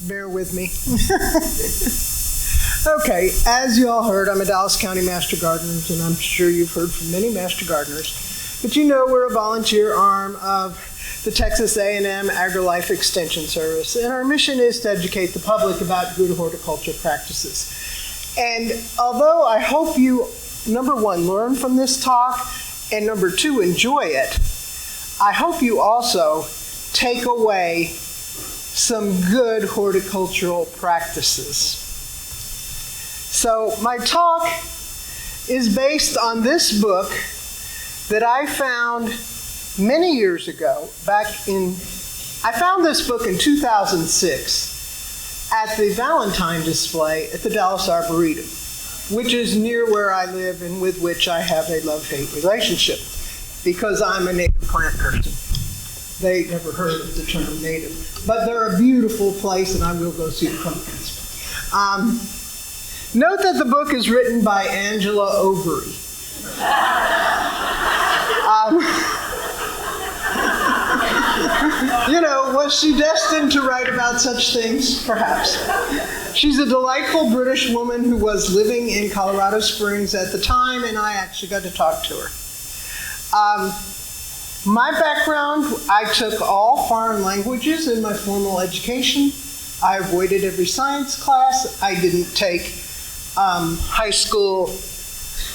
Bear with me. Okay, as you all heard, I'm a Dallas County Master Gardener, and I'm sure you've heard from many Master Gardeners. But you know we're a volunteer arm of the Texas A&M AgriLife Extension Service, and our mission is to educate the public about good horticulture practices. And although I hope you, number one, learn from this talk, and number two, enjoy it, I hope you also take away some good horticultural practices. So my talk is based on this book that I found many years ago. I found this book in 2006 at the Valentine display at the Dallas Arboretum, which is near where I live and with which I have a love-hate relationship because I'm a native plant person. They never heard of the term native, but they're a beautiful place, and I will go see the pumpkins. Note that the book is written by Angela Overy. Was she destined to write about such things? Perhaps. She's a delightful British woman who was living in Colorado Springs at the time, and I actually got to talk to her. My background, I took all foreign languages in my formal education. I avoided every science class. I didn't take high school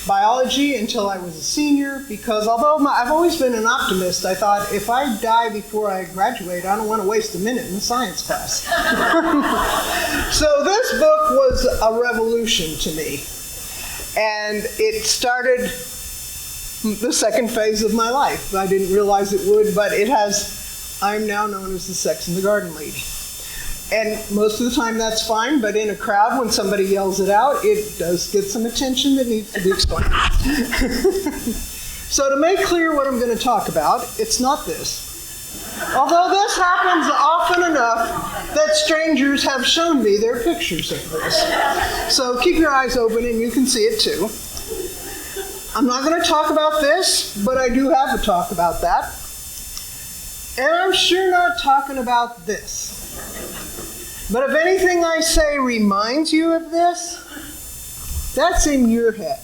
biology until I was a senior because although I've always been an optimist, I thought if I die before I graduate, I don't want to waste a minute in the science class. So this book was a revolution to me. And it started the second phase of my life. I didn't realize it would, but I'm now known as the Sex and the Garden Lady. And most of the time that's fine, but in a crowd, when somebody yells it out, it does get some attention that needs to be explained. So to make clear what I'm going to talk about, it's not this. Although this happens often enough that strangers have shown me their pictures of this. So keep your eyes open and you can see it too. I'm not going to talk about this, but I do have a talk about that. And I'm sure not talking about this. But if anything I say reminds you of this, that's in your head.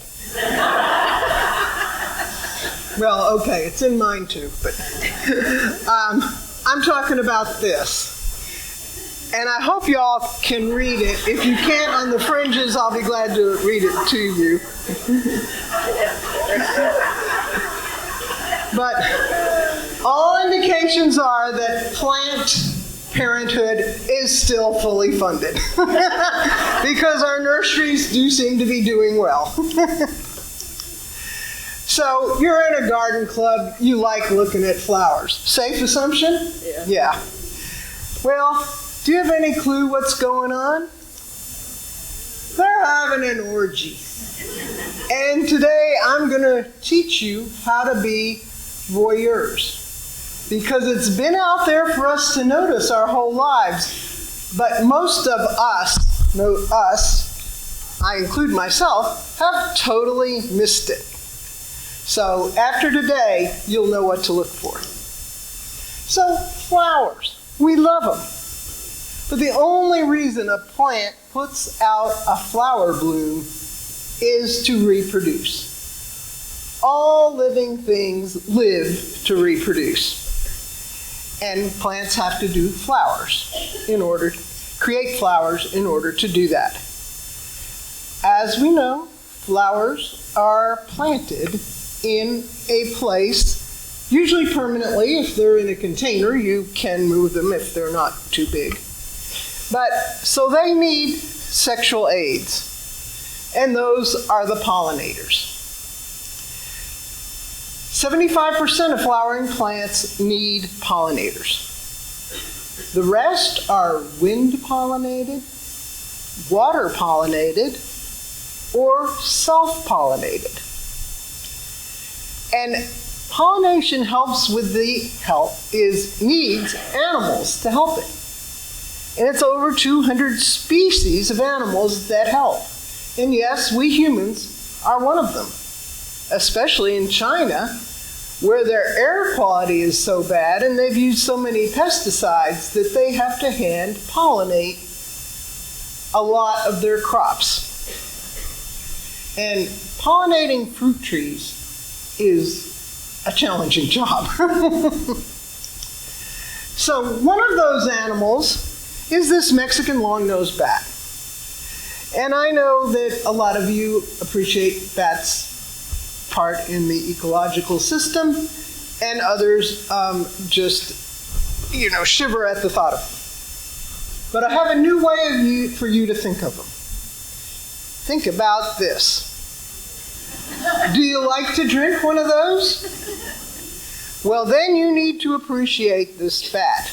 Well, okay, it's in mine too, but I'm talking about this. And I hope y'all can read it. If you can't on the fringes, I'll be glad to read it to you. But all indications are that Plant Parenthood is still fully funded because our nurseries do seem to be doing well. So you're in a garden club, you like looking at flowers. Safe assumption? Yeah. Well, do you have any clue what's going on? They're having an orgy. And today I'm going to teach you how to be voyeurs. Because it's been out there for us to notice our whole lives. But most of us, I include myself, have totally missed it. So after today, you'll know what to look for. So flowers, we love them. But the only reason a plant puts out a flower bloom is to reproduce. All living things live to reproduce. And plants have to do create flowers in order to do that. As we know, flowers are planted in a place, usually permanently. If they're in a container, you can move them if they're not too big. So they need sexual aids, and those are the pollinators. 75% of flowering plants need pollinators. The rest are wind-pollinated, water-pollinated, or self-pollinated. And pollination needs animals to help it. And it's over 200 species of animals that help. And yes, we humans are one of them. Especially in China, where their air quality is so bad and they've used so many pesticides that they have to hand pollinate a lot of their crops. And pollinating fruit trees is a challenging job. So one of those animals is this Mexican long-nosed bat. And I know that a lot of you appreciate bats' part in the ecological system, and others just, shiver at the thought of them. But I have a new way for you to think of them. Think about this. Do you like to drink one of those? Well, then you need to appreciate this bat,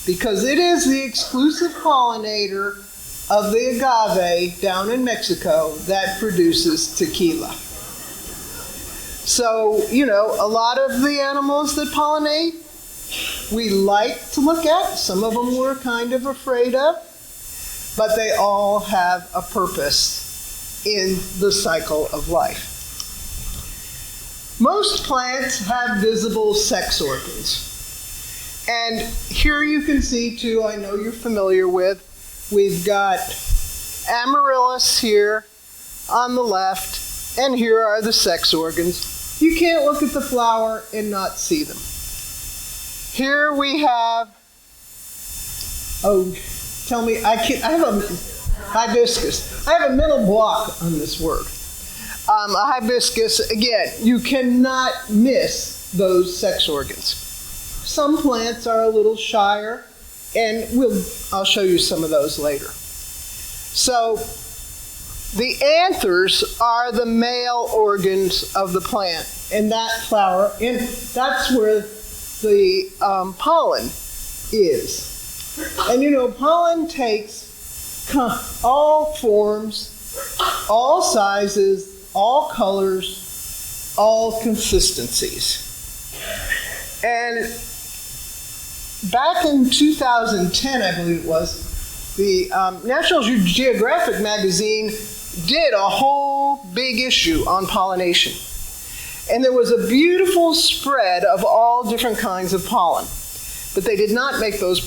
because it is the exclusive pollinator of the agave down in Mexico that produces tequila. So, a lot of the animals that pollinate, we like to look at. Some of them we're kind of afraid of, but they all have a purpose in the cycle of life. Most plants have visible sex organs. And here you can see two I know you're familiar with. We've got amaryllis here on the left, and here are the sex organs. You can't look at the flower and not see them. Here we have, I have a hibiscus. I have a mental block on this word. A hibiscus, again, you cannot miss those sex organs. Some plants are a little shyer, and I'll show you some of those later. So the anthers are the male organs of the plant, and that flower, and that's where the pollen is. And pollen takes all forms, all sizes, all colors, all consistencies. And back in 2010, I believe it was, the National Geographic magazine did a whole big issue on pollination. And there was a beautiful spread of all different kinds of pollen. But they did not make those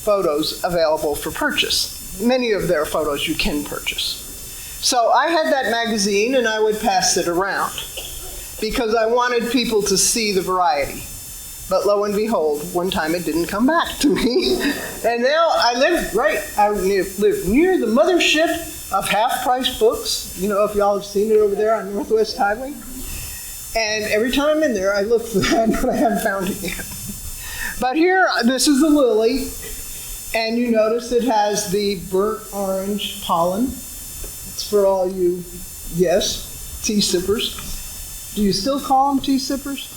photos available for purchase. Many of their photos you can purchase. So I had that magazine and I would pass it around because I wanted people to see the variety. But lo and behold, one time it didn't come back to me. And now I live near the mothership of half-price books. If y'all have seen it over there on Northwest Highway. And every time I'm in there, I look for that, but I haven't found it yet. But here, this is the lily. And you notice it has the burnt orange pollen. It's for all you, tea sippers. Do you still call them tea sippers?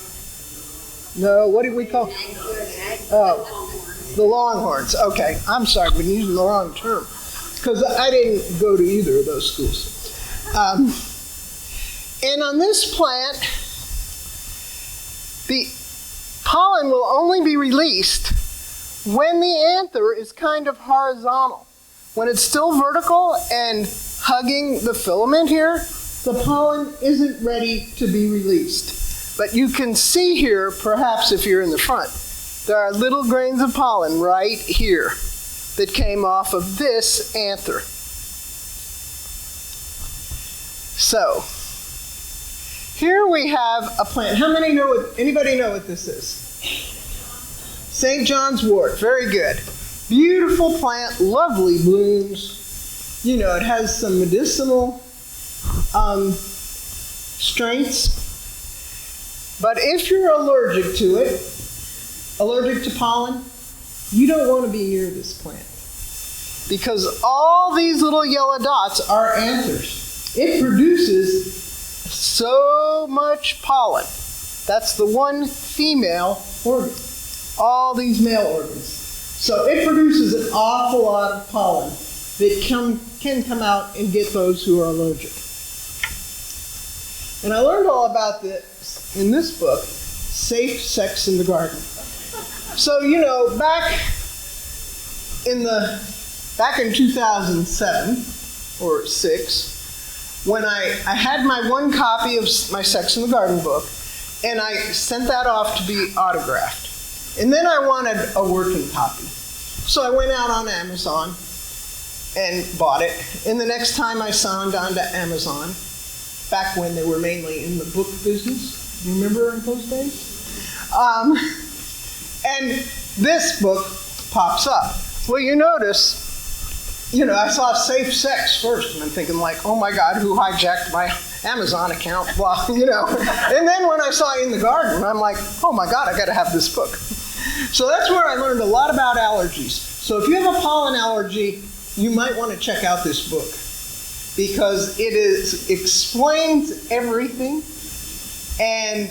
No, what do we call? Oh, the longhorns. Okay, I'm sorry, I've been using the wrong term because I didn't go to either of those schools. And on this plant, the pollen will only be released when the anther is kind of horizontal. When it's still vertical and hugging the filament here, the pollen isn't ready to be released. But you can see here, perhaps if you're in the front, there are little grains of pollen right here that came off of this anther. So, here we have a plant. Anybody know what this is? St. John's wort, very good. Beautiful plant, lovely blooms. It has some medicinal strengths. But if you're allergic to it, allergic to pollen, you don't want to be near this plant. Because all these little yellow dots are anthers. It produces so much pollen. That's the one female organ. All these male organs. So it produces an awful lot of pollen that can come out and get those who are allergic. And I learned all about this in this book, Safe Sex in the Garden. So, back in 2007 or 6, when I had my one copy of my Sex in the Garden book, and I sent that off to be autographed. And then I wanted a working copy. So I went out on Amazon and bought it. And the next time I signed on to Amazon, back when they were mainly in the book business. You remember in those days? And this book pops up. Well, you notice, I saw safe sex first, and I'm thinking like, oh my God, who hijacked my Amazon account? Well, And then when I saw In the Garden, I'm like, oh my God, I got to have this book. So that's where I learned a lot about allergies. So if you have a pollen allergy, you might want to check out this book, because it explains everything and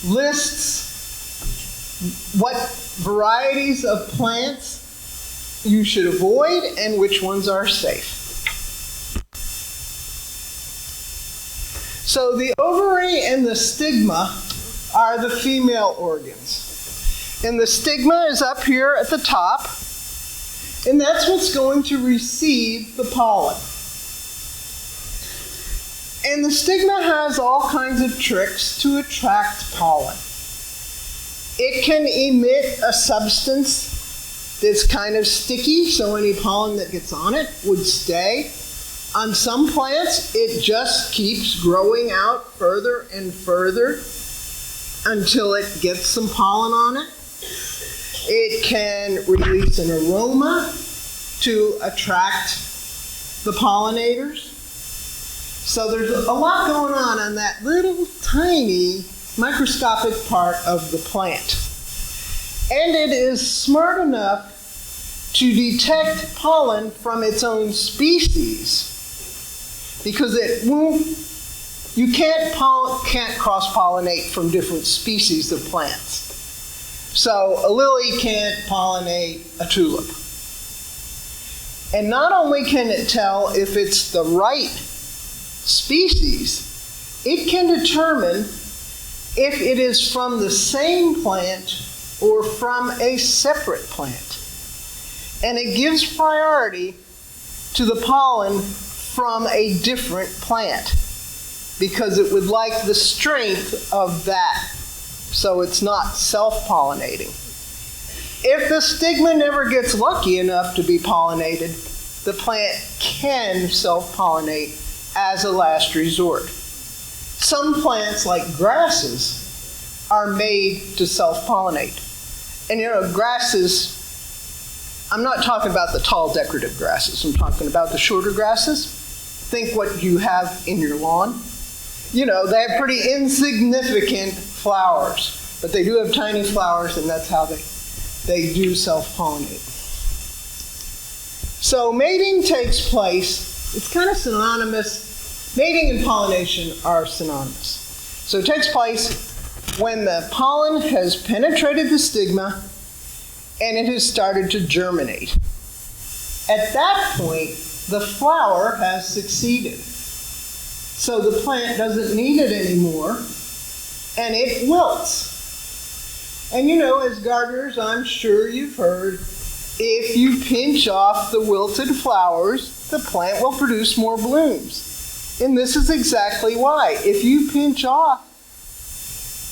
lists what varieties of plants you should avoid and which ones are safe. So the ovary and the stigma are the female organs. And the stigma is up here at the top, and that's what's going to receive the pollen. And the stigma has all kinds of tricks to attract pollen. It can emit a substance that's kind of sticky, so any pollen that gets on it would stay. On some plants, it just keeps growing out further and further until it gets some pollen on it. It can release an aroma to attract the pollinators. So there's a lot going on that little tiny microscopic part of the plant. And it is smart enough to detect pollen from its own species, because you can't cross-pollinate from different species of plants. So a lily can't pollinate a tulip. And not only can it tell if it's the right species, it can determine if it is from the same plant or from a separate plant. And it gives priority to the pollen from a different plant, because it would like the strength of that, so it's not self-pollinating. If the stigma never gets lucky enough to be pollinated, the plant can self-pollinate as a last resort. Some plants, like grasses, are made to self-pollinate. And grasses, I'm not talking about the tall decorative grasses, I'm talking about the shorter grasses. Think what you have in your lawn. They have pretty insignificant flowers, but they do have tiny flowers, and that's how they do self-pollinate. So mating takes place, it's kind of synonymous. Mating and pollination are synonymous. So it takes place when the pollen has penetrated the stigma and it has started to germinate. At that point, the flower has succeeded. So the plant doesn't need it anymore, and it wilts. And as gardeners, I'm sure you've heard, if you pinch off the wilted flowers, the plant will produce more blooms. And this is exactly why. If you pinch off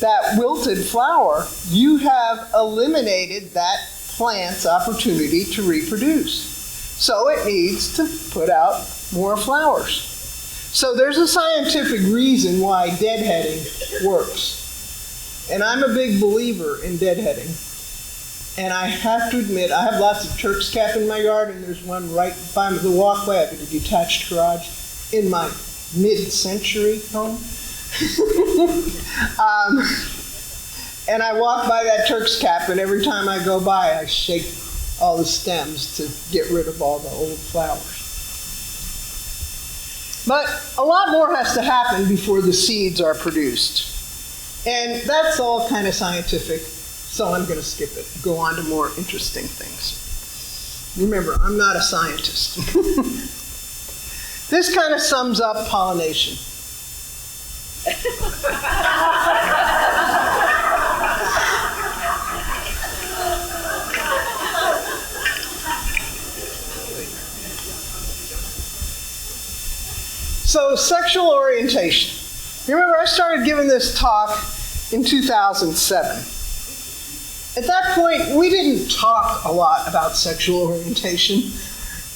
that wilted flower, you have eliminated that plant's opportunity to reproduce. So it needs to put out more flowers. So there's a scientific reason why deadheading works. And I'm a big believer in deadheading. And I have to admit, I have lots of Turk's cap in my yard, and there's one right by the walkway. I have a detached garage in my mid-century home. And I walk by that Turk's cap, and every time I go by, I shake all the stems to get rid of all the old flowers. But a lot more has to happen before the seeds are produced. And that's all kind of scientific, so I'm going to skip it, go on to more interesting things. Remember, I'm not a scientist. This kind of sums up pollination. So, sexual orientation. Remember, I started giving this talk in 2007. At that point, we didn't talk a lot about sexual orientation.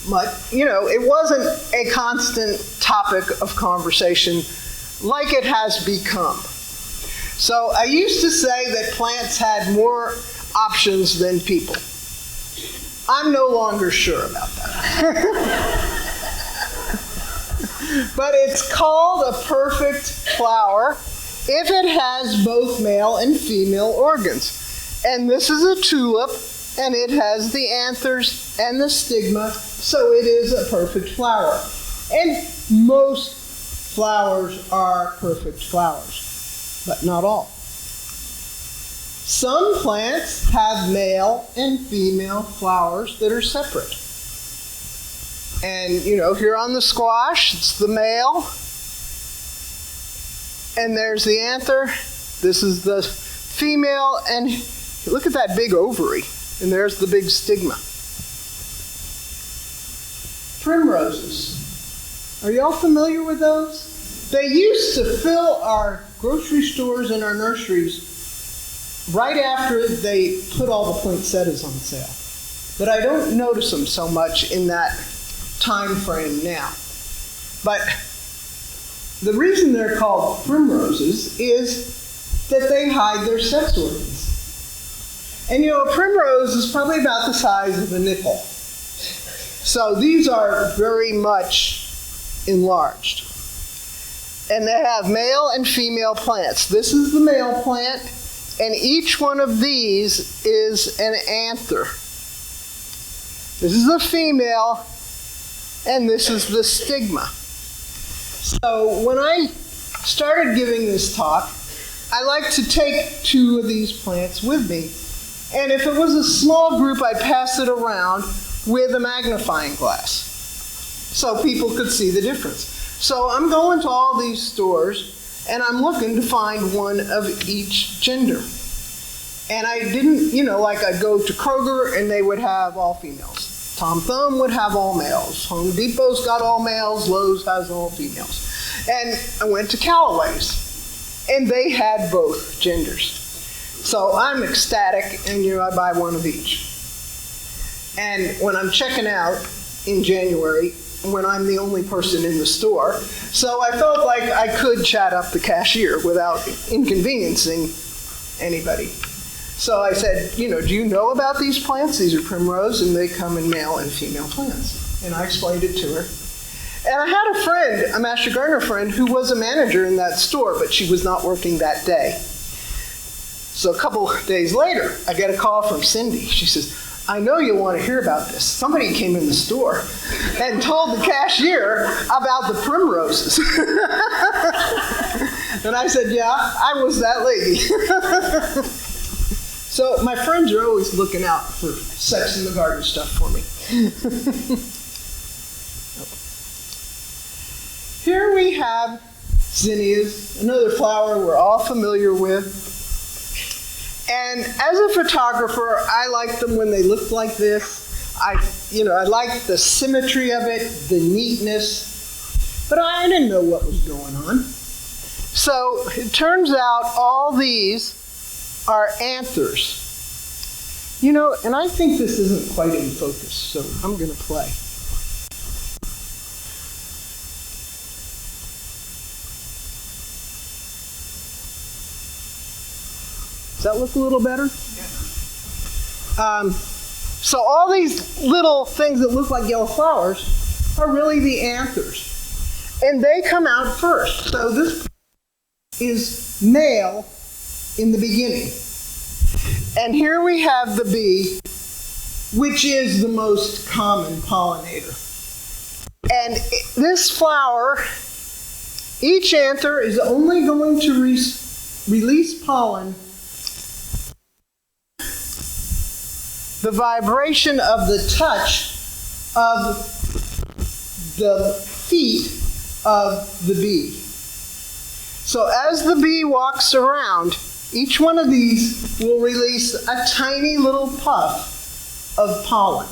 much, it wasn't a constant topic of conversation like it has become. So I used to say that plants had more options than people. I'm no longer sure about that. But it's called a perfect flower if it has both male and female organs. And this is a tulip, and it has the anthers and the stigma, so it is a perfect flower. And most flowers are perfect flowers, but not all. Some plants have male and female flowers that are separate. And, here on the squash, it's the male. And there's the anther. This is the female. And look at that big ovary. And there's the big stigma. Primroses. Are y'all familiar with those? They used to fill our grocery stores and our nurseries right after they put all the poinsettias on sale. But I don't notice them so much in that time frame now. But the reason they're called primroses is that they hide their sex organs. And a primrose is probably about the size of a nickel. So these are very much enlarged. And they have male and female plants. This is the male plant, and each one of these is an anther. This is the female, and this is the stigma. So when I started giving this talk, I like to take two of these plants with me. And if it was a small group, I'd pass it around with a magnifying glass so people could see the difference. So I'm going to all these stores, and I'm looking to find one of each gender. And I didn't, like I'd go to Kroger, and they would have all females. Tom Thumb would have all males. Home Depot's got all males. Lowe's has all females. And I went to Callaway's, and they had both genders. So I'm ecstatic, and I buy one of each. And when I'm checking out in January, when I'm the only person in the store, so I felt like I could chat up the cashier without inconveniencing anybody. So I said, do you know about these plants? These are primrose, and they come in male and female plants. And I explained it to her. And I had a friend, a Master Gardener friend, who was a manager in that store, but she was not working that day. So a couple days later, I get a call from Cindy. She says, I know you'll want to hear about this. Somebody came in the store and told the cashier about the primroses. And I said, yeah, I was that lady. So my friends are always looking out for sex in the garden stuff for me. Here we have zinnias, another flower we're all familiar with. And as a photographer, I like them when they look like this. I like the symmetry of it, the neatness. But I didn't know what was going on. So it turns out all these are anthers. And I think this isn't quite in focus, so I'm going to play. Does that look a little better? Yeah. So all these little things that look like yellow flowers are really the anthers. And they come out first. So this is male in the beginning. And here we have the bee, which is the most common pollinator. And this flower, each anther is only going to release pollen. The vibration of the touch of the feet of the bee. So as the bee walks around, each one of these will release a tiny little puff of pollen.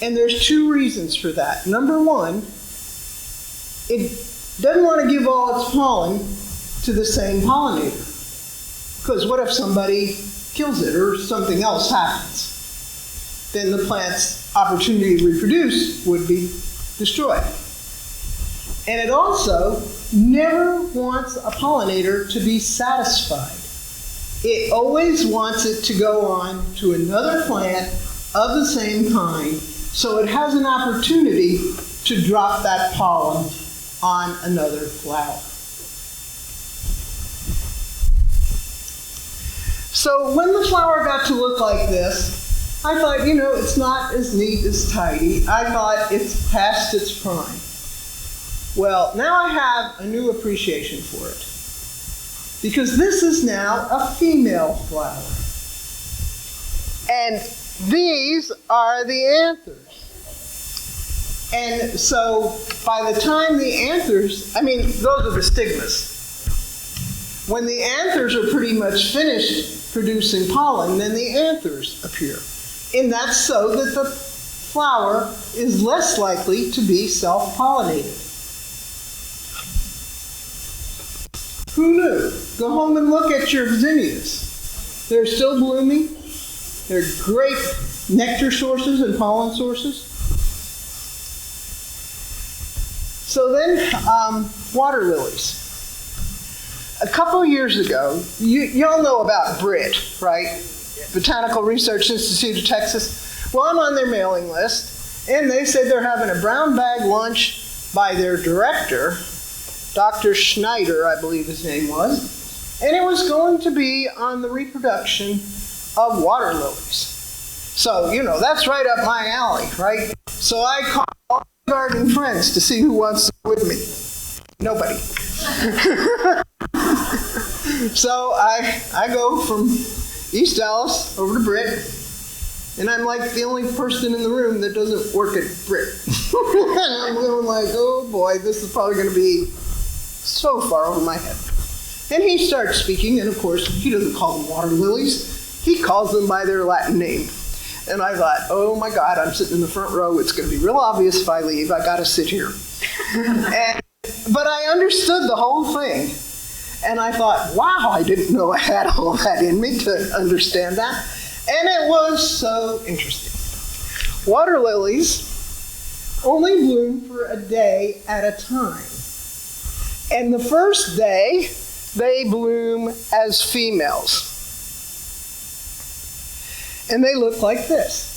And there's two reasons for that. Number one, it doesn't want to give all its pollen to the same pollinator. Because what if somebody kills it or something else happens? Then the plant's opportunity to reproduce would be destroyed. And it also never wants a pollinator to be satisfied. It always wants it to go on to another plant of the same kind, so it has an opportunity to drop that pollen on another flower. So when the flower got to look like this, I thought, it's not as neat as tidy. I thought it's past its prime. Well, now I have a new appreciation for it, because this is now a female flower. And these are the anthers. And so by the time the anthers, those are the stigmas. When the anthers are pretty much finished producing pollen, then the anthers appear. And that's so that the flower is less likely to be self-pollinated. Who knew? Go home and look at your zinnias. They're still blooming. They're great nectar sources and pollen sources. So then, water lilies. A couple years ago, y'all know about BRIT, right? Botanical Research Institute of Texas. Well, I'm on their mailing list, and they said they're having a brown bag lunch by their director, Dr. Schneider, I believe his name was, and it was going to be on the reproduction of water lilies. So, that's right up my alley, right? So I called all my gardening friends to see who wants to go with me. Nobody. So I go from East Dallas over to BRIT, and I'm like the only person in the room that doesn't work at BRIT. And I'm going like, oh boy, this is probably going to be so far over my head. And he starts speaking, and of course, he doesn't call them water lilies. He calls them by their Latin name. And I thought, oh my God, I'm sitting in the front row. It's going to be real obvious if I leave. I got to sit here. But I understood the whole thing. And I thought, wow, I didn't know I had all that in me to understand that. And it was so interesting. Water lilies only bloom for a day at a time. And the first day, they bloom as females. And they look like this.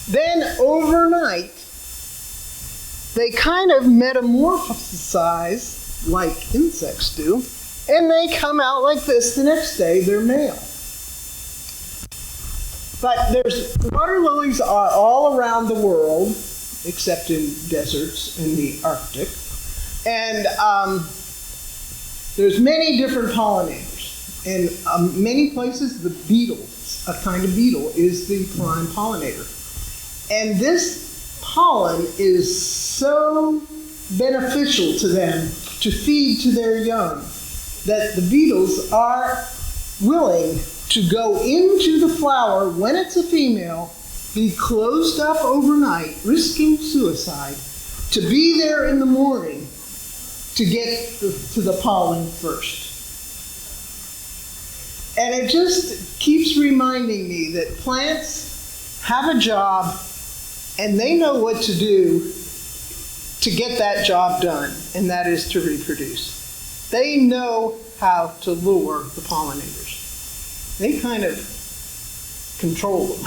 Then overnight, they kind of metamorphosize like insects do, and they come out like this the next day. They're male. But there's water lilies all around the world, except in deserts in the Arctic. And there's many different pollinators. In many places, the beetle, a kind of beetle, is the prime pollinator. And this pollen is so beneficial to them to feed to their young that the beetles are willing to go into the flower when it's a female, be closed up overnight, risking suicide, to be there in the morning to get to the pollen first. And it just keeps reminding me that plants have a job and they know what to do to get that job done, and that is to reproduce. They know how to lure the pollinators. They kind of control them.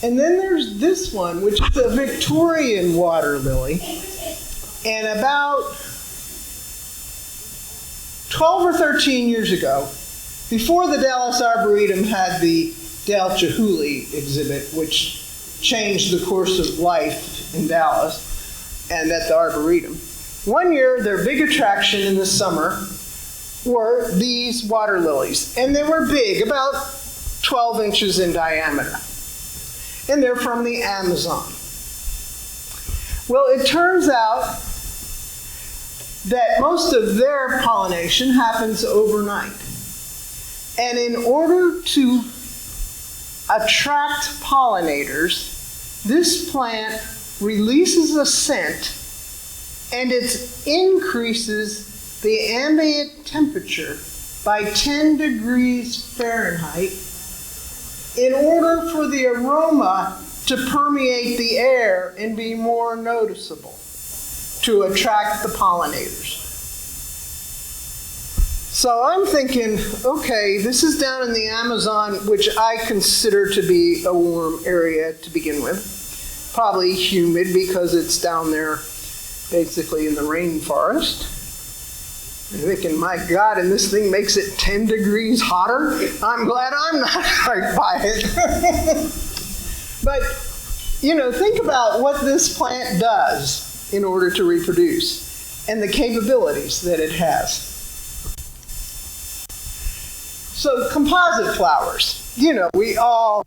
And then there's this one, which is a Victorian water lily. And about 12 or 13 years ago, before the Dallas Arboretum had the Dale Chihuly exhibit, which changed the course of life in Dallas and at the Arboretum. One year, their big attraction in the summer were these water lilies. And they were big, about 12 inches in diameter. And they're from the Amazon. Well, it turns out that most of their pollination happens overnight. And in order to attract pollinators, this plant releases a scent, and it increases the ambient temperature by 10 degrees Fahrenheit in order for the aroma to permeate the air and be more noticeable, to attract the pollinators. So I'm thinking, okay, this is down in the Amazon, which I consider to be a warm area to begin with. Probably humid because it's down there basically in the rainforest. I'm thinking, my God, and this thing makes it 10 degrees hotter? I'm glad I'm not right by it. But, you know, think about what this plant does in order to reproduce and the capabilities that it has. So composite flowers, you know, we all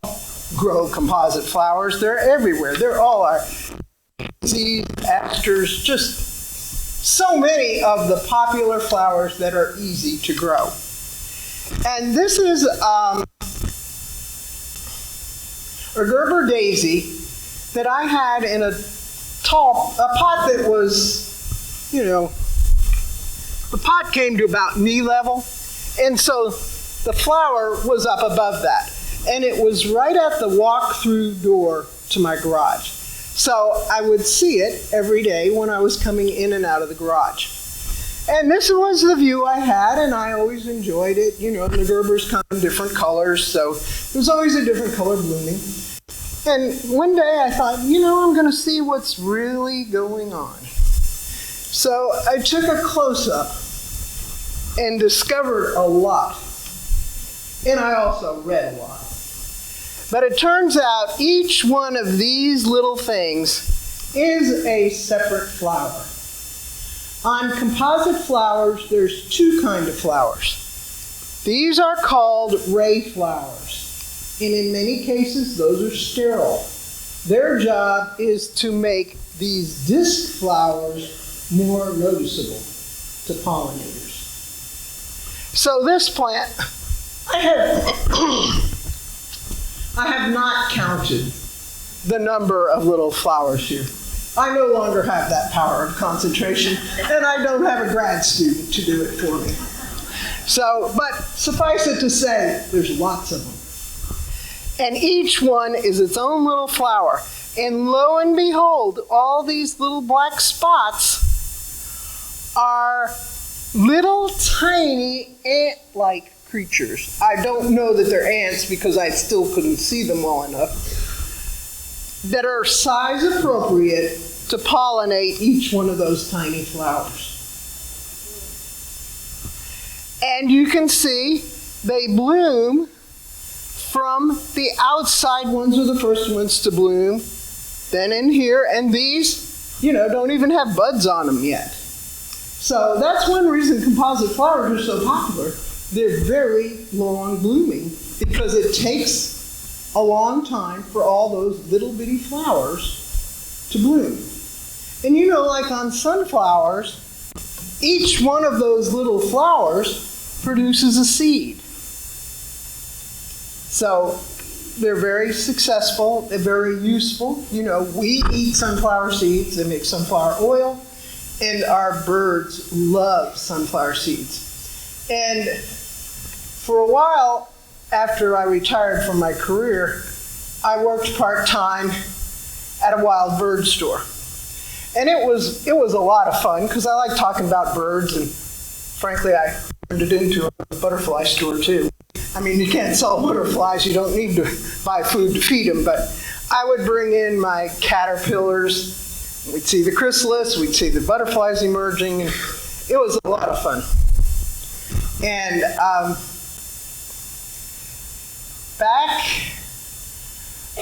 grow composite flowers. They're everywhere. They're all our seeds, asters, just so many of the popular flowers that are easy to grow. And this is a Gerber daisy that I had in a pot that was, you know, the pot came to about knee level, and so the flower was up above that. And it was right at the walk-through door to my garage. So I would see it every day when I was coming in and out of the garage. And this was the view I had, and I always enjoyed it. You know, the Gerbers come in different colors, so there's always a different color blooming. And one day I thought, you know, I'm going to see what's really going on. So I took a close-up and discovered a lot. And I also read a lot. But it turns out each one of these little things is a separate flower. On composite flowers, there's two kinds of flowers. These are called ray flowers. And in many cases, those are sterile. Their job is to make these disc flowers more noticeable to pollinators. So this plant, I have not counted the number of little flowers here. I no longer have that power of concentration, and I don't have a grad student to do it for me. So, but suffice it to say, there's lots of them. And each one is its own little flower. And lo and behold, all these little black spots are little tiny ant-like creatures. I don't know that they're ants because I still couldn't see them well enough, that are size appropriate to pollinate each one of those tiny flowers. And you can see they bloom from the outside ones are the first ones to bloom, then in here, and these, you know, don't even have buds on them yet. So that's one reason composite flowers are so popular. They're very long blooming because it takes a long time for all those little bitty flowers to bloom. And you know, like on sunflowers, each one of those little flowers produces a seed. So they're very successful, they're very useful. You know, we eat sunflower seeds, they make sunflower oil, and our birds love sunflower seeds. And for a while, after I retired from my career, I worked part-time at a wild bird store. And it was a lot of fun because I like talking about birds, and frankly, I turned it into a butterfly store too. I mean, you can't sell butterflies, you don't need to buy food to feed them, but I would bring in my caterpillars, we'd see the chrysalis, we'd see the butterflies emerging, and it was a lot of fun. And back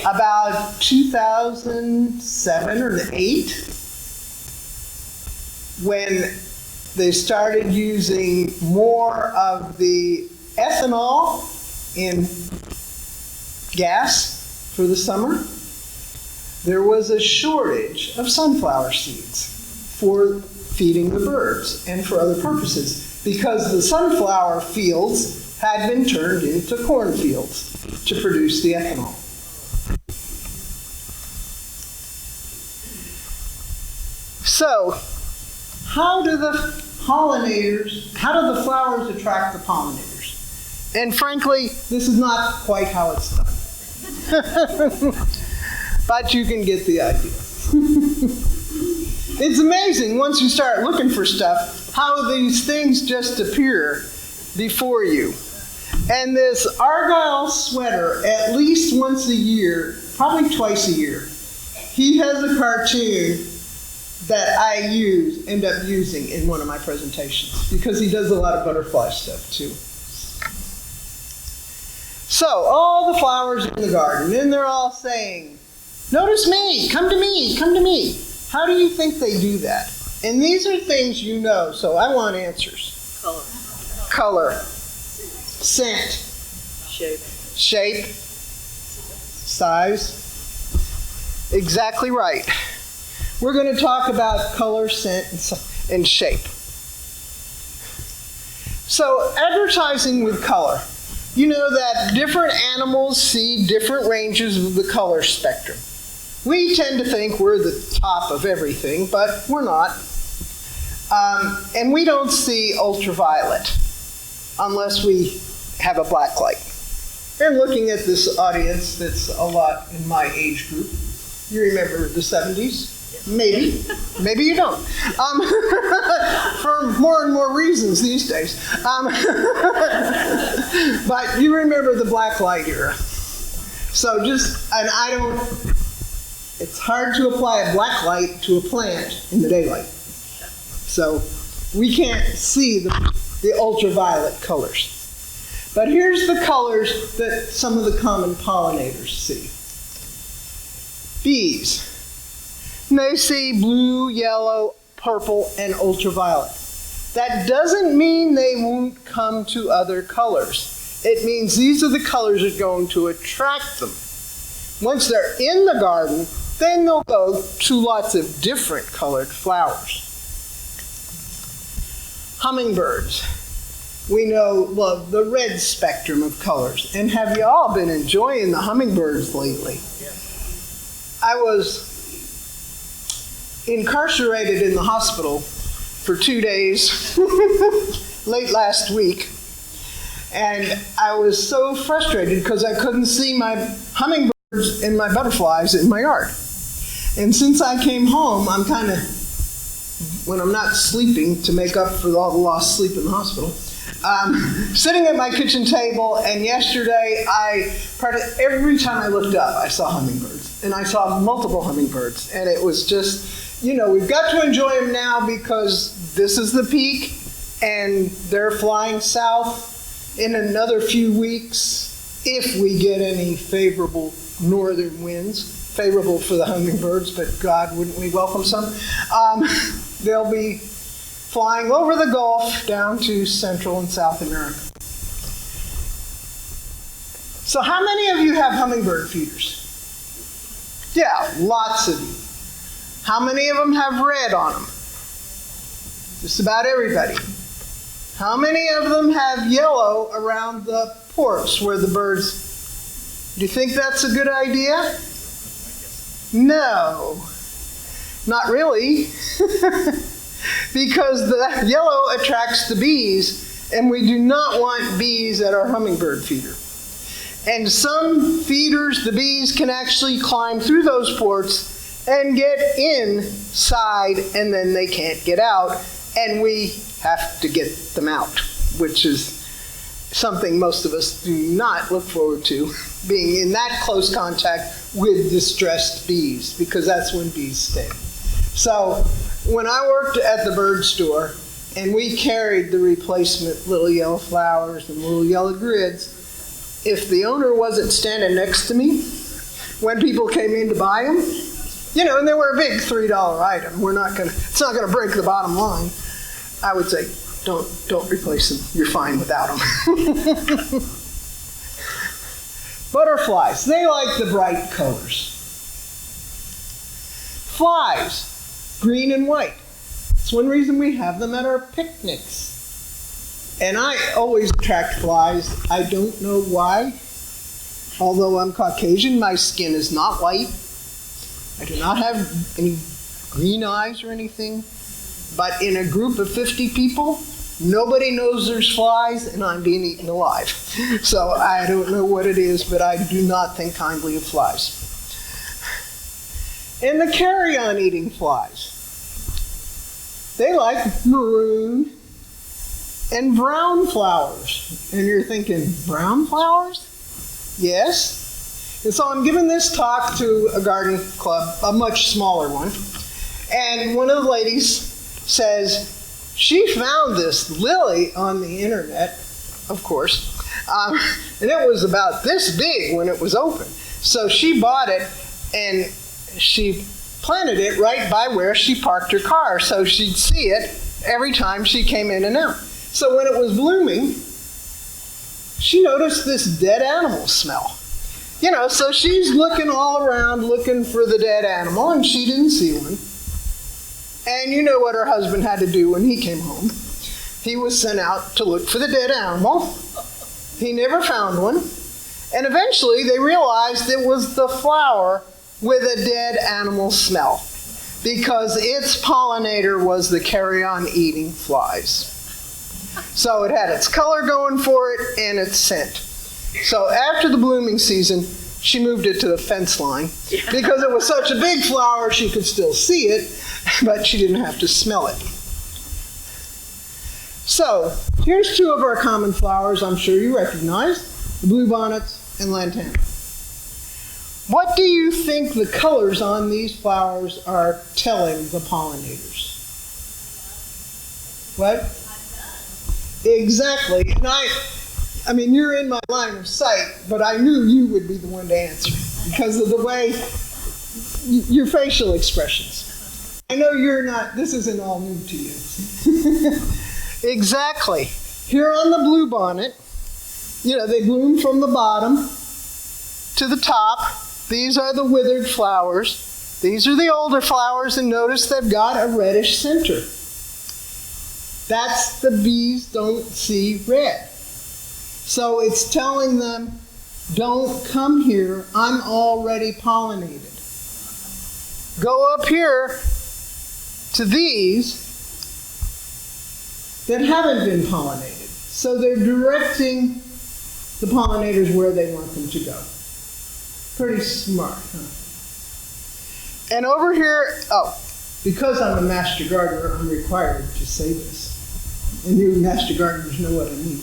about 2007 or 2008, when they started using more of the ethanol in gas for the summer, there was a shortage of sunflower seeds for feeding the birds and for other purposes because the sunflower fields had been turned into cornfields to produce the ethanol. So, how do the pollinators, how do the flowers attract the pollinators? And frankly, this is not quite how it's done. But you can get the idea. It's amazing once you start looking for stuff, how these things just appear before you. And this Argyle sweater, at least once a year, probably twice a year, he has a cartoon that I end up using in one of my presentations, because he does a lot of butterfly stuff too. So, all the flowers in the garden, and they're all saying, notice me, come to me, come to me. How do you think they do that? And these are things you know, so I want answers. Color. Scent. Shape. Size. Exactly right. We're going to talk about color, scent, and shape. So, advertising with color. You know that different animals see different ranges of the color spectrum. We tend to think we're the top of everything, but we're not. And we don't see ultraviolet unless we have a black light. And looking at this audience that's a lot in my age group, you remember the 70s? Maybe. Maybe you don't. For more and more reasons these days. But you remember the black light era. So it's hard to apply a black light to a plant in the daylight. So we can't see the ultraviolet colors. But here's the colors that some of the common pollinators see. Bees. And they see blue, yellow, purple, and ultraviolet. That doesn't mean they won't come to other colors. It means these are the colors that are going to attract them. Once they're in the garden, then they'll go to lots of different colored flowers. Hummingbirds. We know, the red spectrum of colors. And have you all been enjoying the hummingbirds lately? I was incarcerated in the hospital for 2 days late last week, and I was so frustrated because I couldn't see my hummingbirds and my butterflies in my yard. And since I came home, I'm kind of, when I'm not sleeping to make up for all the lost sleep in the hospital, sitting at my kitchen table, and yesterday every time I looked up I saw hummingbirds, and I saw multiple hummingbirds, and it was just, we've got to enjoy them now because this is the peak, and they're flying south in another few weeks if we get any favorable northern winds, favorable for the hummingbirds, but God, wouldn't we welcome some? They'll be flying over the Gulf down to Central and South America. So how many of you have hummingbird feeders? Yeah, lots of you. How many of them have red on them? Just about everybody. How many of them have yellow around the ports where the birds... Do you think that's a good idea? No, not really. Because the yellow attracts the bees, and we do not want bees at our hummingbird feeder. And some feeders, the bees can actually climb through those ports and get inside, and then they can't get out, and we have to get them out, which is something most of us do not look forward to, being in that close contact with distressed bees, because that's when bees sting. So when I worked at the bird store, and we carried the replacement little yellow flowers and little yellow grids, if the owner wasn't standing next to me when people came in to buy them, and they were a big $3 item, it's not gonna break the bottom line, I would say, don't replace them. You're fine without them. Butterflies, they like the bright colors. Flies, green and white. It's one reason we have them at our picnics. And I always attract flies. I don't know why. Although I'm Caucasian, my skin is not white. I do not have any green eyes or anything. But in a group of 50 people, nobody knows there's flies, and I'm being eaten alive. So I don't know what it is, but I do not think kindly of flies. And the carrion eating flies. They like maroon and brown flowers. And you're thinking, brown flowers? Yes. And so I'm giving this talk to a garden club, a much smaller one. And one of the ladies says, she found this lily on the internet, of course, and it was about this big when it was open. So she bought it and she planted it right by where she parked her car so she'd see it every time she came in and out. So when it was blooming, she noticed this dead animal smell. You know, so she's looking all around looking for the dead animal, and she didn't see one. And you know what her husband had to do when he came home. He was sent out to look for the dead animal. He never found one. And eventually they realized it was the flower with a dead animal smell, because its pollinator was the carrion-eating flies. So it had its color going for it and its scent. So after the blooming season, she moved it to the fence line. Because it was such a big flower, she could still see it, but she didn't have to smell it. So here's two of our common flowers I'm sure you recognize, the bluebonnets and lantana. What do you think the colors on these flowers are telling the pollinators? What? Exactly. And I mean, you're in my line of sight, but I knew you would be the one to answer because of the way, your facial expressions. I know you're not, this isn't all new to you. Exactly. Here on the bluebonnet, you know, they bloom from the bottom to the top. These are the withered flowers. These are the older flowers, and notice they've got a reddish center. That's the bees don't see red. So it's telling them, don't come here, I'm already pollinated. Go up here to these that haven't been pollinated. So they're directing the pollinators where they want them to go. Pretty smart, huh? And over here, because I'm a master gardener, I'm required to say this. And you master gardeners know what I mean,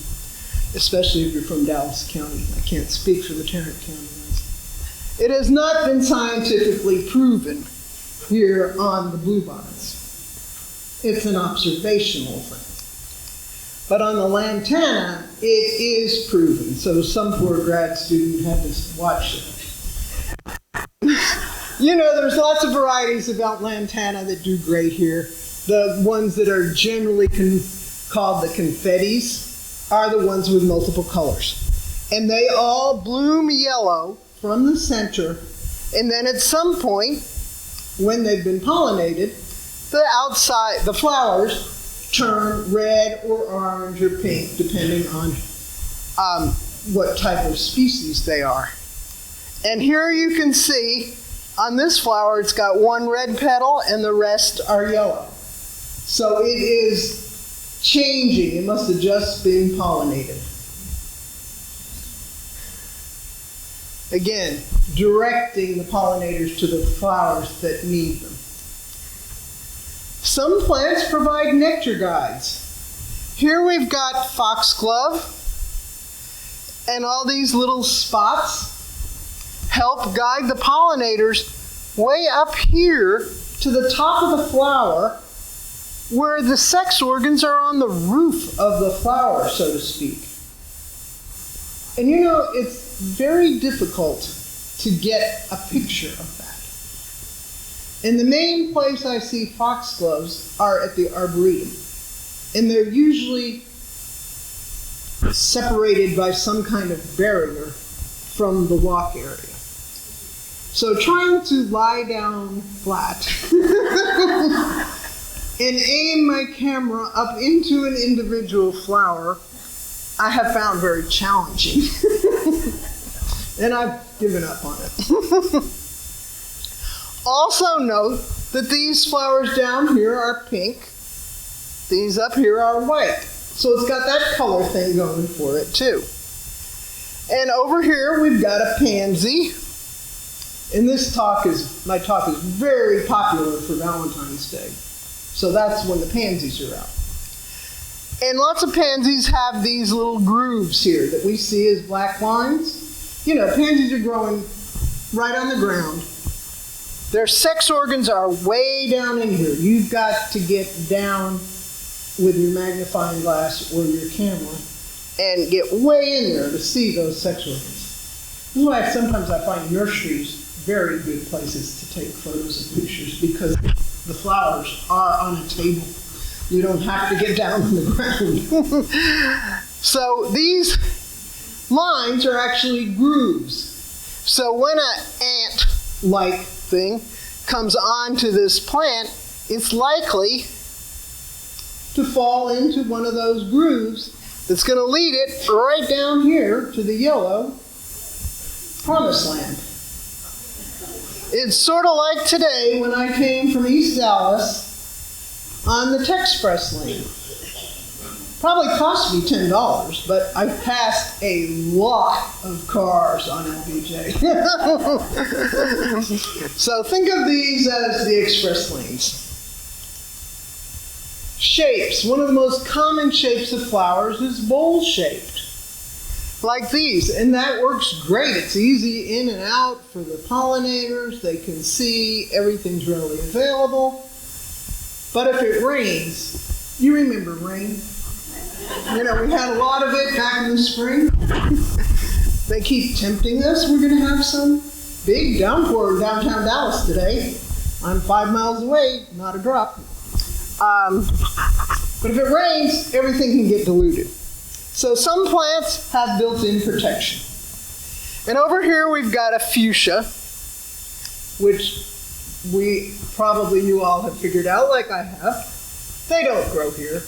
especially if you're from Dallas County. I can't speak for the Tarrant County ones. It has not been scientifically proven here on the bluebonnets. It's an observational thing. But on the lantana, it is proven. So some poor grad student had to watch it. You know, there's lots of varieties about lantana that do great here. The ones that are generally called the confettis are the ones with multiple colors. And they all bloom yellow from the center, and then at some point, when they've been pollinated, the flowers turn red or orange or pink, depending on what type of species they are. And here you can see on this flower, it's got one red petal and the rest are yellow. So it is changing. It must have just been pollinated. Again, directing the pollinators to the flowers that need them. Some plants provide nectar guides. Here we've got foxglove, and all these little spots help guide the pollinators way up here to the top of the flower, where the sex organs are on the roof of the flower, so to speak. And you know, it's very difficult to get a picture of that. And the main place I see foxgloves are at the arboretum. And they're usually separated by some kind of barrier from the walk area. So trying to lie down flat and aim my camera up into an individual flower, I have found very challenging. And I've given up on it. Also note that these flowers down here are pink, These up here are white. So it's got that color thing going for it too. And over here we've got a pansy. And my talk is very popular for Valentine's Day. So that's when the pansies are out. And lots of pansies have these little grooves here that we see as black lines. You know, pansies are growing right on the ground. Their sex organs are way down in here. You've got to get down with your magnifying glass or your camera and get way in there to see those sex organs. This is why sometimes I find nurseries very good places to take photos and pictures, because the flowers are on a table. You don't have to get down on the ground. So these lines are actually grooves. So when an ant-like thing comes onto this plant, it's likely to fall into one of those grooves that's going to lead it right down here to the yellow promised land. It's sort of like today when I came from East Dallas on the Texpress lane. Probably cost me $10, but I passed a lot of cars on LBJ. So think of these as the express lanes. Shapes. One of the most common shapes of flowers is bowl-shaped, like these. And that works great. It's easy in and out for the pollinators. They can see everything's readily available. But if it rains, you remember rain. You know, we had a lot of it back in the spring. They keep tempting us. We're going to have some big downpour in downtown Dallas today. I'm 5 miles away, not a drop. But if it rains, everything can get diluted. So some plants have built-in protection. And over here we've got a fuchsia, which you all have figured out, like I have. They don't grow here.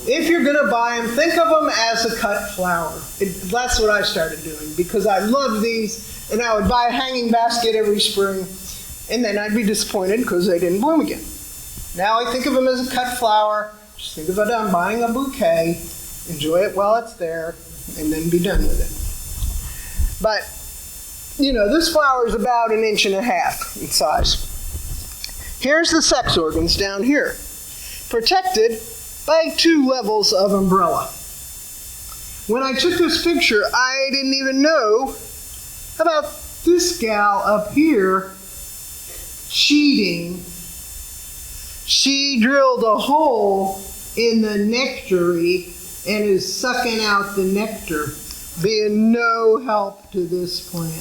If you're going to buy them, think of them as a cut flower. That's what I started doing, because I love these, and I would buy a hanging basket every spring, and then I'd be disappointed because they didn't bloom again. Now I think of them as a cut flower. Just think of it, I'm buying a bouquet, enjoy it while it's there, and then be done with it. But, you know, this flower is about 1.5 inches in size. Here's the sex organs down here, protected by 2 levels of umbrella. When I took this picture, I didn't even know about this gal up here cheating. She drilled a hole in the nectary and is sucking out the nectar, being no help to this plant.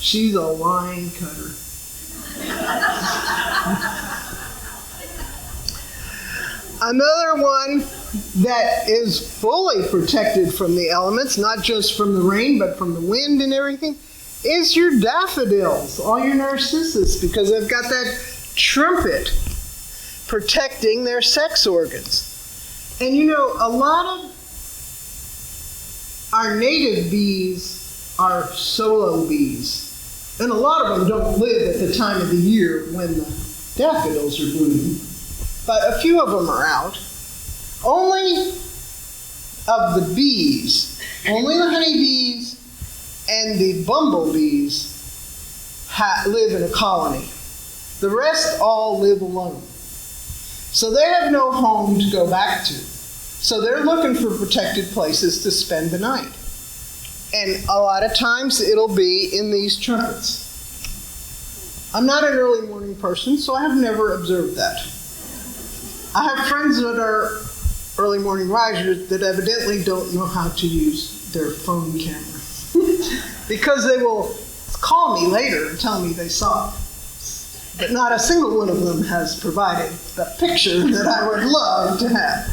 She's a line cutter. Another one that is fully protected from the elements, not just from the rain, but from the wind and everything, is your daffodils, all your narcissus, because they've got that trumpet protecting their sex organs. And you know, a lot of our native bees are solo bees. And a lot of them don't live at the time of the year when the daffodils are blooming. But a few of them are out. Only of the bees, only the honeybees and the bumblebees live in a colony. The rest all live alone. So they have no home to go back to. So they're looking for protected places to spend the night. And a lot of times it'll be in these trumpets. I'm not an early morning person, so I have never observed that. I have friends that are early morning risers that evidently don't know how to use their phone camera. Because they will call me later and tell me they saw it. But not a single one of them has provided the picture that I would love to have.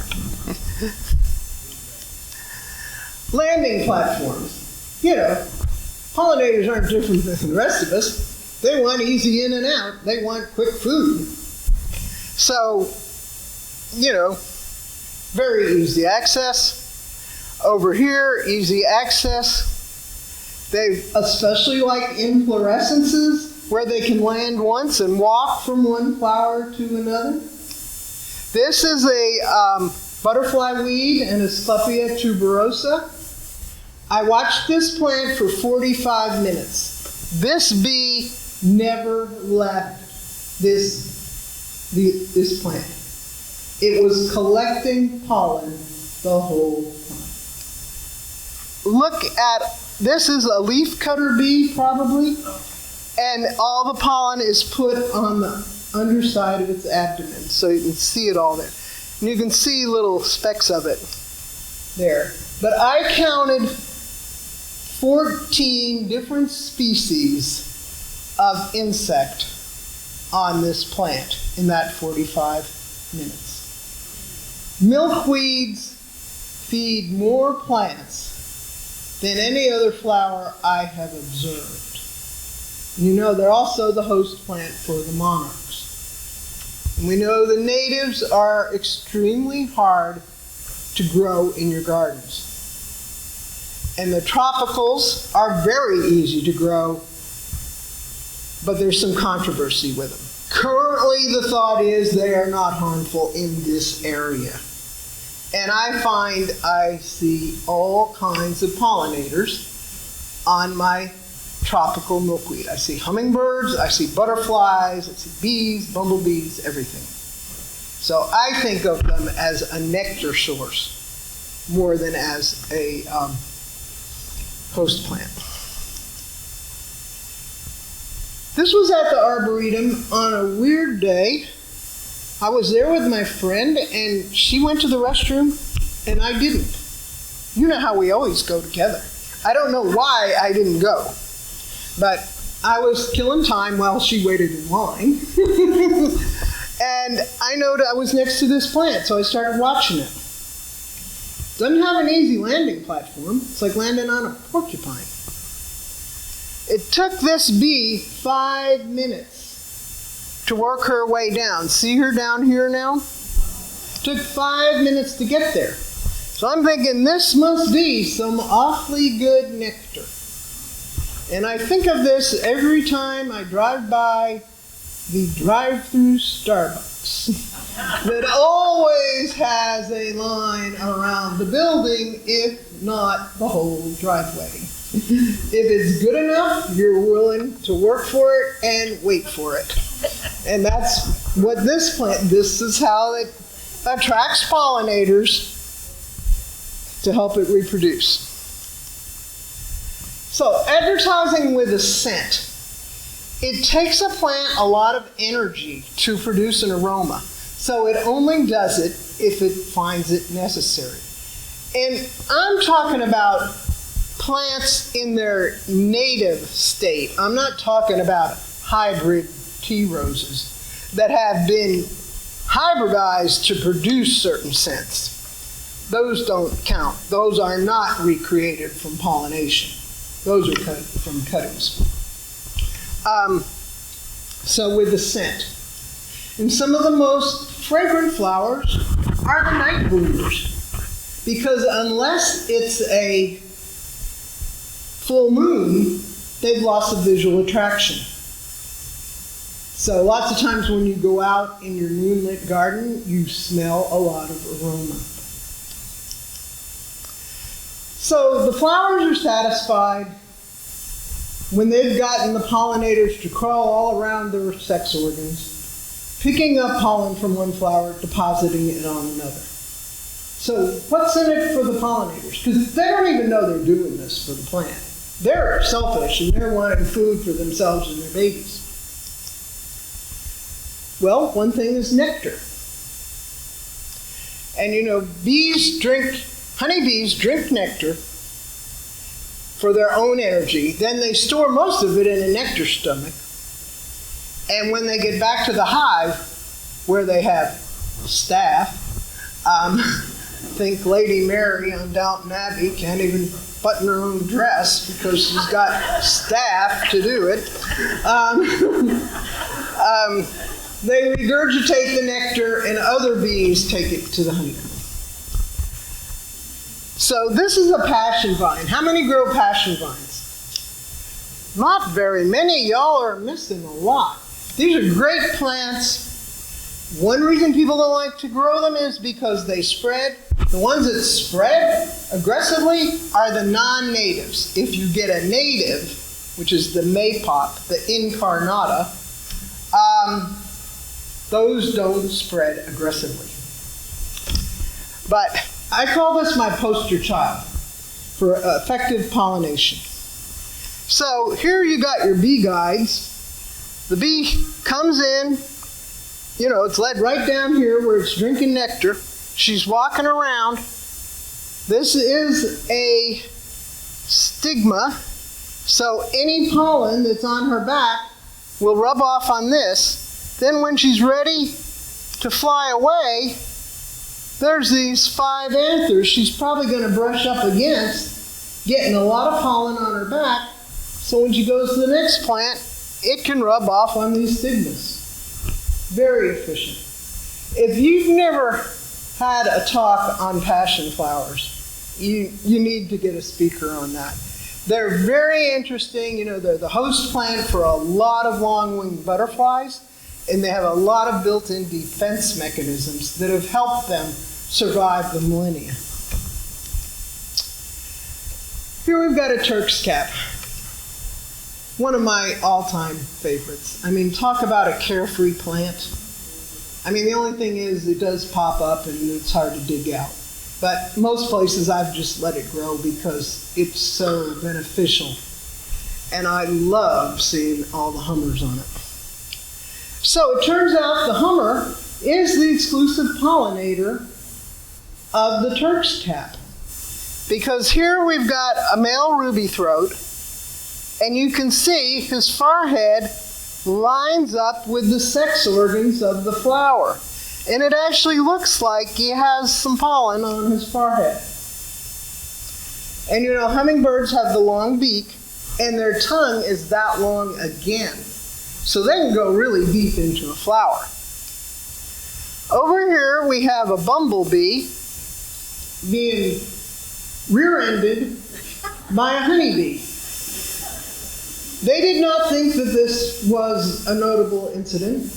Landing platforms. You know, pollinators aren't different than the rest of us. They want easy in and out. They want quick food. So, you know, very easy access. Over here, easy access. They especially like inflorescences, where they can land once and walk from one flower to another. This is a butterfly weed, and Asclepias tuberosa. I watched this plant for 45 minutes. This bee never left this plant. It was collecting pollen the whole time. Look at, this is a leaf cutter bee probably, and all the pollen is put on the underside of its abdomen, so you can see it all there. And you can see little specks of it there. But I counted 14 different species of insect on this plant in that 45 minutes. Milkweeds feed more plants than any other flower I have observed. You know, they're also the host plant for the monarchs. And we know the natives are extremely hard to grow in your gardens. And the tropicals are very easy to grow, but there's some controversy with them. Currently, the thought is they are not harmful in this area. And I find I see all kinds of pollinators on my tropical milkweed. I see hummingbirds, I see butterflies, I see bees, bumblebees, everything. So I think of them as a nectar source more than as a host plant. This was at the Arboretum on a weird day. I was there with my friend, and she went to the restroom, and I didn't. You know how we always go together. I don't know why I didn't go, but I was killing time while she waited in line. And I know that I was next to this plant, so I started watching it. Doesn't have an easy landing platform. It's like landing on a porcupine. It took this bee 5 minutes to work her way down. See her down here now? Took 5 minutes to get there. So I'm thinking this must be some awfully good nectar. And I think of this every time I drive by the drive-through Starbucks that always has a line around the building, if not the whole driveway. If it's good enough, you're willing to work for it and wait for it. And that's what this plant, this is how it attracts pollinators to help it reproduce. So, advertising with a scent. It takes a plant a lot of energy to produce an aroma. So it only does it if it finds it necessary. And I'm talking about plants in their native state. I'm not talking about hybrid tea roses that have been hybridized to produce certain scents. Those don't count. Those are not recreated from pollination. Those are cut from cuttings. So with the scent. And some of the most fragrant flowers are the night bloomers. Because unless it's a full moon, they've lost the visual attraction. So lots of times when you go out in your moonlit garden, you smell a lot of aroma. So the flowers are satisfied when they've gotten the pollinators to crawl all around their sex organs, picking up pollen from one flower, depositing it on another. So what's in it for the pollinators? Because they don't even know they're doing this for the plant. They're selfish and they're wanting food for themselves and their babies. Well, one thing is nectar. And you know, honeybees drink nectar for their own energy. Then they store most of it in a nectar stomach. And when they get back to the hive, where they have staff, think Lady Mary on Downton Abbey can't even button her own dress because she's got staff to do it. They regurgitate the nectar and other bees take it to the honeycomb. So this is a passion vine. How many grow passion vines? Not very many. Y'all are missing a lot. These are great plants One reason people don't like to grow them is because they spread. The ones that spread aggressively are the non-natives. If you get a native, which is the maypop, the incarnata, those don't spread aggressively. But I call this my poster child for effective pollination. So here you got your bee guides. The bee comes in, it's led right down here where it's drinking nectar. She's walking around. This is a stigma, so any pollen that's on her back will rub off on this. Then when she's ready to fly away, there's these 5 anthers she's probably going to brush up against, getting a lot of pollen on her back. So when she goes to the next plant, it can rub off on these stigmas. Very efficient. If you've never had a talk on passion flowers, you need to get a speaker on that. They're very interesting. They're the host plant for a lot of long-winged butterflies, and they have a lot of built-in defense mechanisms that have helped them survive the millennia. Here we've got a Turk's cap. One of my all-time favorites. Talk about a carefree plant. The only thing is it does pop up and it's hard to dig out. But most places I've just let it grow because it's so beneficial. And I love seeing all the hummers on it. So it turns out the hummer is the exclusive pollinator of the Turk's cap. Because here we've got a male ruby throat, and you can see his forehead lines up with the sex organs of the flower. And it actually looks like he has some pollen on his forehead. And hummingbirds have the long beak, and their tongue is that long again. So they can go really deep into a flower. Over here we have a bumblebee being rear-ended by a honeybee. They did not think that this was a notable incident.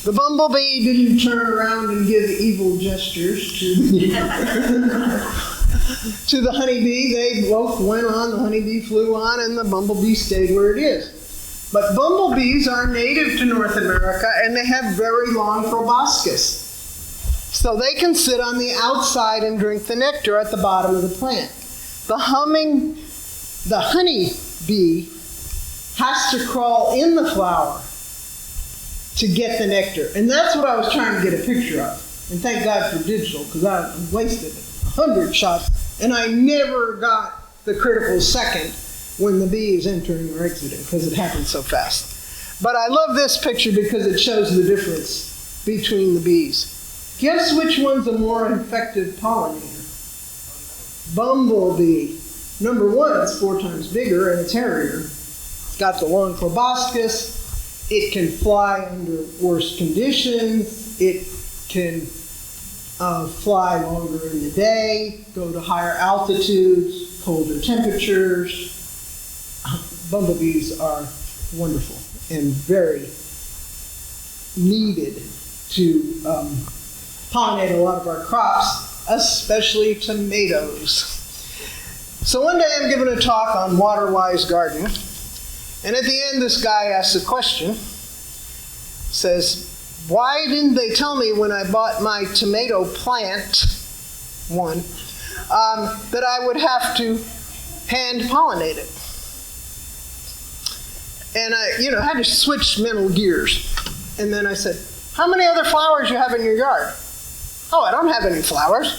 The bumblebee didn't turn around and give evil gestures to the honeybee. They both went on, the honeybee flew on, and the bumblebee stayed where it is. But bumblebees are native to North America, and they have very long proboscis. So they can sit on the outside and drink the nectar at the bottom of the plant. The honeybee has to crawl in the flower to get the nectar. And that's what I was trying to get a picture of. And thank God for digital, because I wasted 100 shots, and I never got the critical second when the bee is entering or exiting, because it happens so fast. But I love this picture because it shows the difference between the bees. Guess which one's a more effective pollinator? Bumblebee. Number one, it's 4 times bigger and it's hairier. It's got the long proboscis. It can fly under worse conditions. It can fly longer in the day, go to higher altitudes, colder temperatures. Bumblebees are wonderful and very needed to pollinate a lot of our crops, especially tomatoes. So one day I'm giving a talk on water-wise gardening, and at the end this guy asks a question, says, why didn't they tell me when I bought my tomato plant, that I would have to hand pollinate it? And I had to switch mental gears. And then I said, how many other flowers you have in your yard? Oh, I don't have any flowers.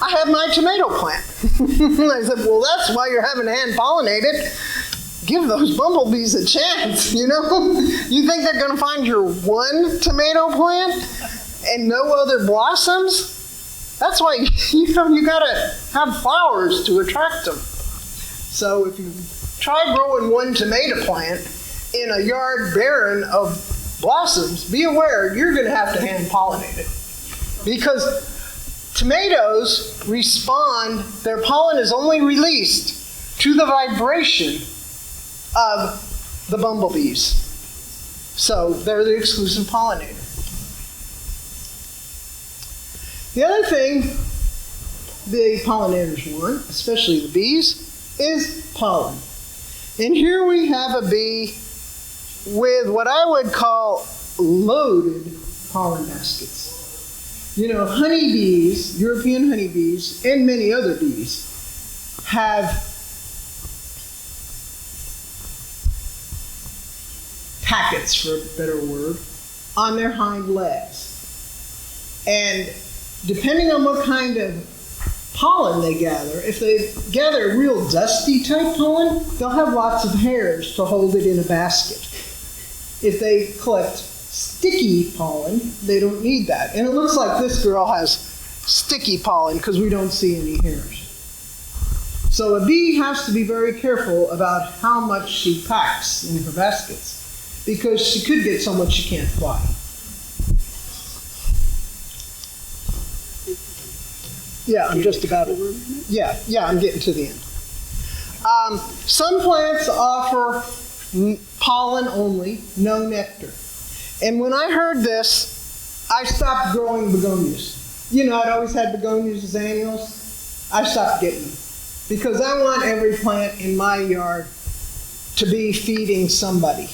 I have my tomato plant. I said, well, that's why you're having to hand pollinate it. Give those bumblebees a chance, You think they're going to find your one tomato plant and no other blossoms? That's why, you got to have flowers to attract them. So if you try growing one tomato plant in a yard barren of blossoms, be aware you're going to have to hand pollinate it. Because tomatoes respond, their pollen is only released to the vibration of the bumblebees. So they're the exclusive pollinator. The other thing the pollinators want, especially the bees, is pollen. And here we have a bee with what I would call loaded pollen baskets. You know, honeybees, European honeybees, and many other bees have packets, for a better word, on their hind legs. And depending on what kind of pollen they gather, if they gather real dusty type pollen, they'll have lots of hairs to hold it in a basket. If they collect sticky pollen, they don't need that. And it looks like this girl has sticky pollen because we don't see any hairs. So a bee has to be very careful about how much she packs in her baskets because she could get so much she can't fly. Yeah, I'm just about it. Yeah, I'm getting to the end. Some plants offer pollen only, no nectar. And when I heard this, I stopped growing begonias. You know, I'd always had begonias as annuals. I stopped getting them because I want every plant in my yard to be feeding somebody.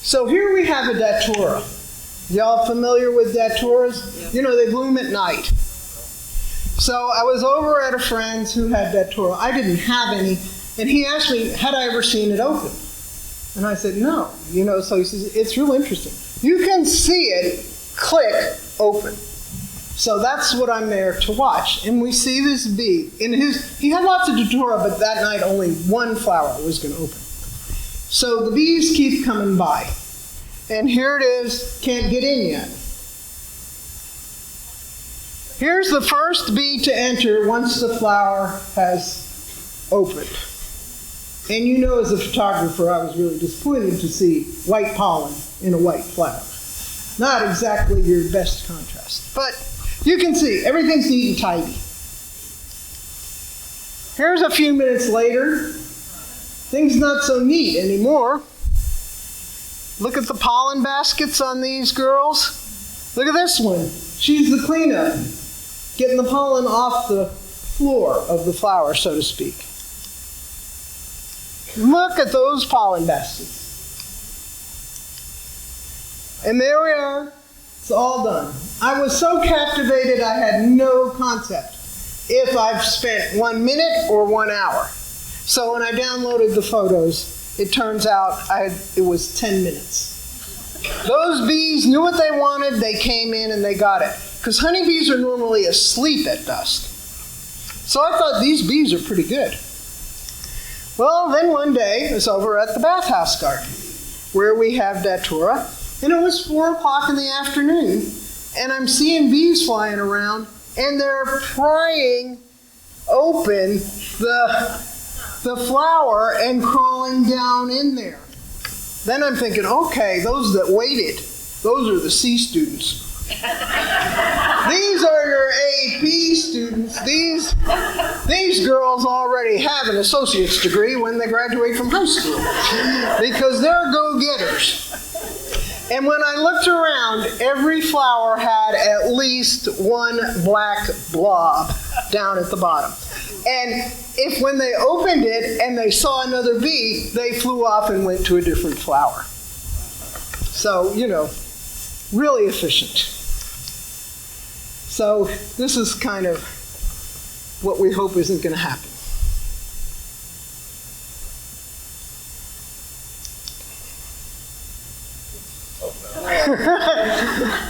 So here we have a datura. Y'all familiar with daturas? Yeah. You know, they bloom at night. So I was over at a friend's who had datura. I didn't have any, and he asked me, had I ever seen it open? And I said, no. You know, so he says, it's real interesting. You can see it click open. So that's what I'm there to watch. And we see this bee. He had lots of datura, but that night only one flower was going to open. So the bees keep coming by. And here it is, can't get in yet. Here's the first bee to enter once the flower has opened. And you know, as a photographer, I was really disappointed to see white pollen in a white flower. Not exactly your best contrast. But you can see, everything's neat and tidy. Here's a few minutes later. Things not so neat anymore. Look at the pollen baskets on these girls. Look at this one. She's the cleanup, getting the pollen off the floor of the flower, so to speak. Look at those pollen baskets. And there we are. It's all done. I was so captivated I had no concept if I've spent 1 minute or 1 hour. So when I downloaded the photos, it turns out it was 10 minutes. Those bees knew what they wanted, they came in and they got it. Because honeybees are normally asleep at dusk. So I thought these bees are pretty good. Well, then one day, I was over at the bathhouse garden, where we have datura, and it was 4 o'clock in the afternoon, and I'm seeing bees flying around, and they're prying open the flower and crawling down in there. Then I'm thinking, okay, those that waited, those are the C students. These are your AP students. These girls already have an associate's degree when they graduate from high school because they're go-getters. And when I looked around, every flower had at least one black blob down at the bottom. And if when they opened it and they saw another bee, they flew off and went to a different flower. So, you know, really efficient. So this is kind of what we hope isn't going to happen.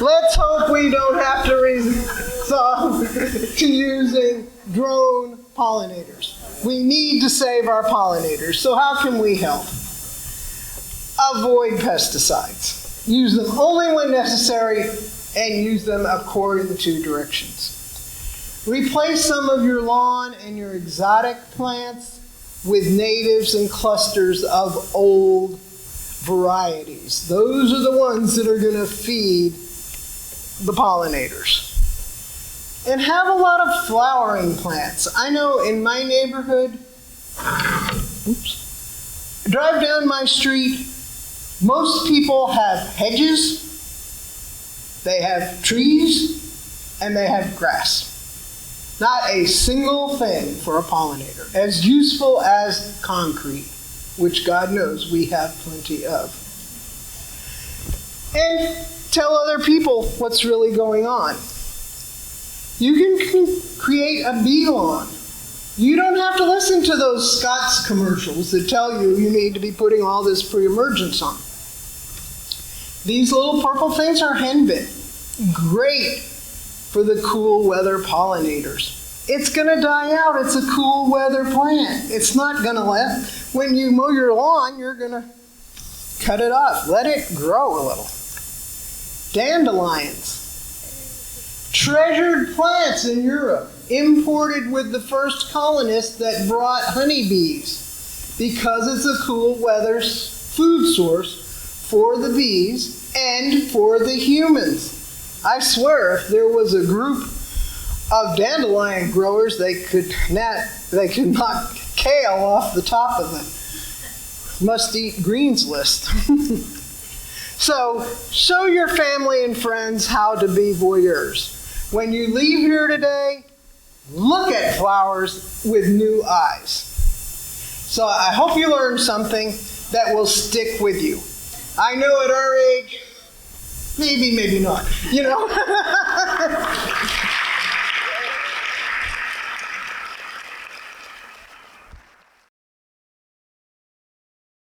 Let's hope we don't have to resort to using drone pollinators. We need to save our pollinators. So how can we help? Avoid pesticides. Use them only when necessary and use them according to directions. Replace some of your lawn and your exotic plants with natives and clusters of old varieties. Those are the ones that are going to feed the pollinators. And have a lot of flowering plants. I know in my neighborhood, drive down my street, most people have hedges They have trees and they have grass. Not a single thing for a pollinator. As useful as concrete, which God knows we have plenty of. And tell other people what's really going on. You can create a bee lawn. You don't have to listen to those Scott's commercials that tell you you need to be putting all this pre-emergence on. These little purple things are henbit. Great for the cool weather pollinators. It's going to die out. It's a cool weather plant. It's not going to when you mow your lawn, you're going to cut it off. Let it grow a little. Dandelions. Treasured plants in Europe, imported with the first colonists that brought honeybees because it's a cool weather food source for the bees and for the humans. I swear, if there was a group of dandelion growers, they could knock kale off the top of the must-eat greens list. So, show your family and friends how to be voyeurs. When you leave here today, look at flowers with new eyes. So I hope you learned something that will stick with you. I know at our age, maybe not,